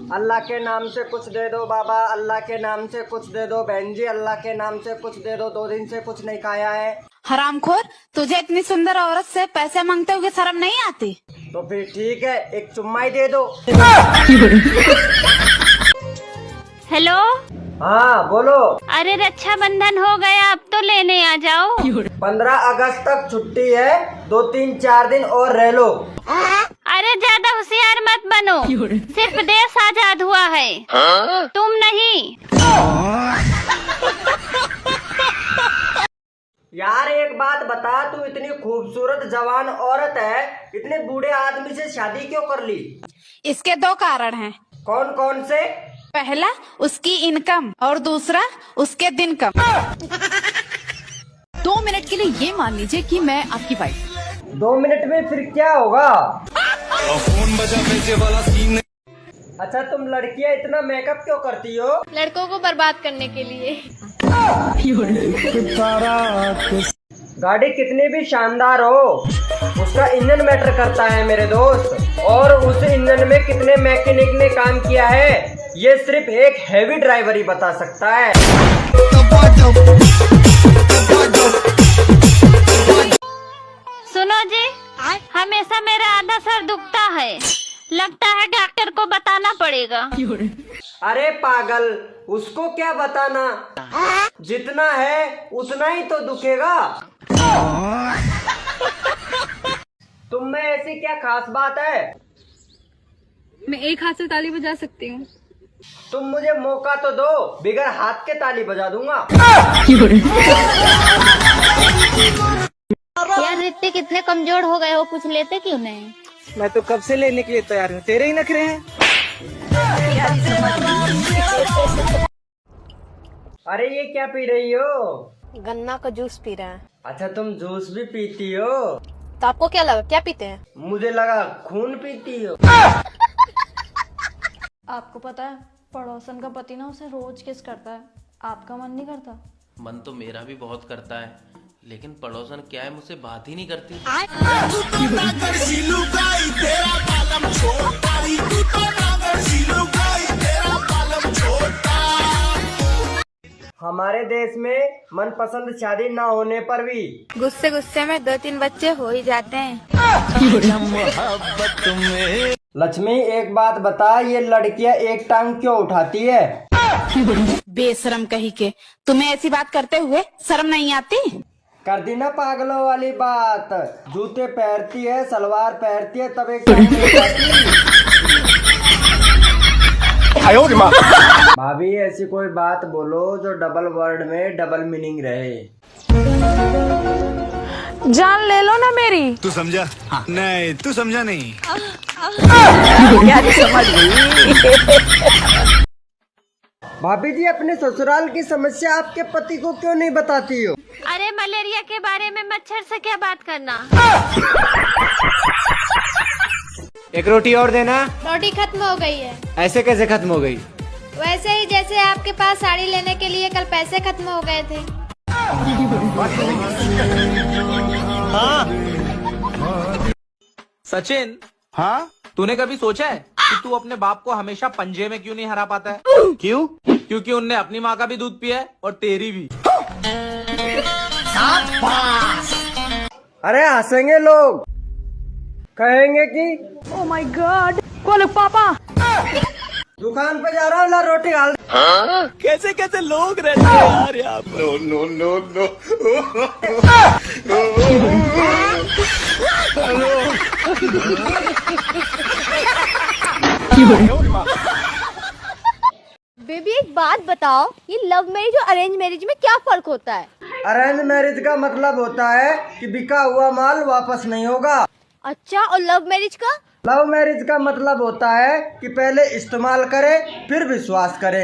अल्लाह के नाम से कुछ दे दो बाबा, अल्लाह के नाम से कुछ दे दो बहन जी, अल्लाह के नाम से कुछ दे दो, 2 दिन से कुछ नहीं खाया है। हरामखोर, तुझे इतनी सुंदर औरत से पैसे मांगते हुए शर्म नहीं आती? तो फिर ठीक है, एक चुम्मा ही दे दो। हेलो। हाँ बोलो। अरे रक्षाबंधन हो गया, अब तो लेने आ जाओ। 15 अगस्त तक छुट्टी है, 2-3-4 दिन और रह लो। अरे ज्यादा होशियार मत बनो, सिर्फ देश आजाद हुआ है, तुम नहीं। यार एक बात बता, तू इतनी खूबसूरत जवान औरत है, इतने बूढ़े आदमी से शादी क्यों कर ली? इसके 2 कारण हैं। कौन कौन से? पहला उसकी इनकम और दूसरा उसके दिन कम। 2 मिनट के लिए ये मान लीजिए कि मैं आपकी वाइफ। 2 मिनट में फिर क्या होगा? फोन बजा पैसे वाला सीन। अच्छा तुम लड़कियां इतना मेकअप क्यों करती हो? लड़कों को बर्बाद करने के लिए। गाड़ी कितनी भी शानदार हो, उसका इंजन मैटर करता है मेरे दोस्त, और उस इंजन में कितने मैकेनिक ने काम किया है ये सिर्फ एक हैवी ड्राइवर ही बता सकता है। सुनो जी, हमेशा मेरा आधा सर दुखता है, लगता है डॉक्टर को बताना पड़ेगा। अरे पागल, उसको क्या बताना, जितना है उतना ही तो दुखेगा। तुम में ऐसी क्या खास बात है? मैं एक हाथ से ताली बजा सकती हूँ। तुम मुझे मौका तो दो, बिगर हाथ के ताली बजा दूंगा। यार रित्ते कितने कमजोर हो गए हो, कुछ लेते क्यों नहीं? मैं तो कब से लेने के लिए तैयार हूँ, तेरे ही नखरे हैं। अरे ये क्या पी रही हो? गन्ना का जूस पी रहे हैं। अच्छा तुम जूस भी पीती हो? तो आपको क्या लगा, क्या पीते हैं? मुझे लगा खून पीती हो। आपको पता है पड़ोसन का पति ना उसे रोज किस करता है, आपका मन नहीं करता? मन तो मेरा भी बहुत करता है, लेकिन पड़ोसन क्या है, मुझसे बात ही नहीं करती। हमारे देश में मनपसंद शादी ना होने पर भी गुस्से गुस्से में 2-3 बच्चे हो ही जाते हैं। लक्ष्मी एक बात बता, ये लड़कियां एक टांग क्यों उठाती है? बेशरम कही के, तुम्हें ऐसी बात करते हुए शर्म नहीं आती? कर दी ना पागलों वाली बात, जूते पहनती है, सलवार पहनती है, तब एक टांग उठाती। भाभी ऐसी कोई बात बोलो जो डबल वर्ड में डबल मीनिंग रहे। जान ले लो ना मेरी। तू समझा? हाँ। नहीं तू समझा नहीं। भाभी जी अपने ससुराल की समस्या आपके पति को क्यों नहीं बताती हो? अरे मलेरिया के बारे में मच्छर से क्या बात करना। एक रोटी और देना। रोटी खत्म हो गई है। ऐसे कैसे खत्म हो गई? वैसे ही जैसे आपके पास साड़ी लेने के लिए कल पैसे खत्म हो गए थे। सचिन, हाँ तूने कभी सोचा है कि तू अपने बाप को हमेशा पंजे में क्यों नहीं हरा पाता है? क्यों? क्योंकि उनने अपनी माँ का भी दूध पिया है और तेरी भी। अरे हंसेंगे लोग, कहेंगे कि ओह माय गॉड, कॉल पापा। दुकान पे जा रहा हूँ, ला रोटी डाल। कैसे कैसे लोग रहते हैं यार यहाँ पर। No no no no. Baby एक बात बताओ, ये लव मैरिज और अरेंज मैरिज में क्या फर्क होता है? अरेंज मैरिज का मतलब होता है कि बिका हुआ माल वापस नहीं होगा। अच्छा, और लव मैरिज का? लव मैरिज का मतलब होता है कि पहले इस्तेमाल करे फिर विश्वास करे।